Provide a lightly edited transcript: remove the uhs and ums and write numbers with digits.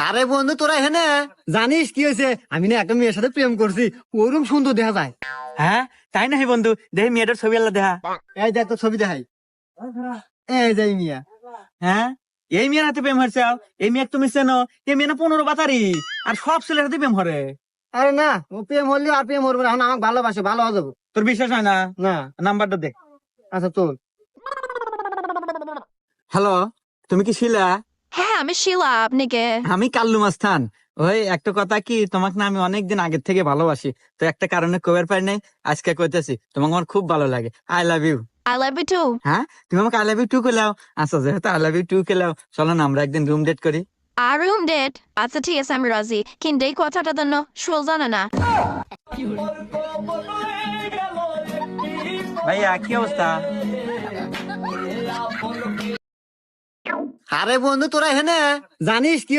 আরে বন্ধু তোরা হেনে জানিস কি হয়েছে? আমি না একটা মেয়ের সাথে প্রেম করছি, ওরকম সুন্দর দেখা যায়। হ্যাঁ তাই না বন্ধু, দেখি মেয়েটার ছবি আল্লাহ দেখা। এই দেখ তো ছবি দেখাই, এই যাই মিয়া। হ্যাঁ এই মেয়ের হাতে প্রেম হয়েছে? এই মেয়ে তুমি চেনো? এই মেয়ে না 15 বাতারি, আর সব ছেলের হাতে প্রেম হরে। আরে না, ও প্রেম হলে আর প্রেম হরবে না, এখন আমাকে ভালোবাসে, ভালো হয়ে যাবো। তোর বিশ্বাস হয় না? না। নাম্বারটা দে। আচ্ছা তোর। হ্যালো, তুমি কি শিলা? হ্যাঁ আমি শিলা, আপনি কে? আমি কাল্লু মাস্তান। ওই একটা কথা কি, তোমাকে না আমি অনেকদিন আগের থেকে ভালোবাসি, তো একটা কারণে কবের পাই নাই, আজকে কইতেছি। তোমাকে আমার খুব ভালো লাগে, I love you. I love you too. হ্যাঁ তুমি আমাকে আই লাভ ইউ টু কেলাও। আচ্ছা যেহেতু আই লাভ ইউ টু কেলাও, চলো না আমরা একদিন রুম ডেট করি। আর রুম ডেট? আচ্ছা ঠিক আছে, আমি রাজি, কিন্তু এই কথাটা তো শুল জানে না। ভাইয়া কি অবস্থা? আরে বন্ধু তোরা হেনে জানিস কি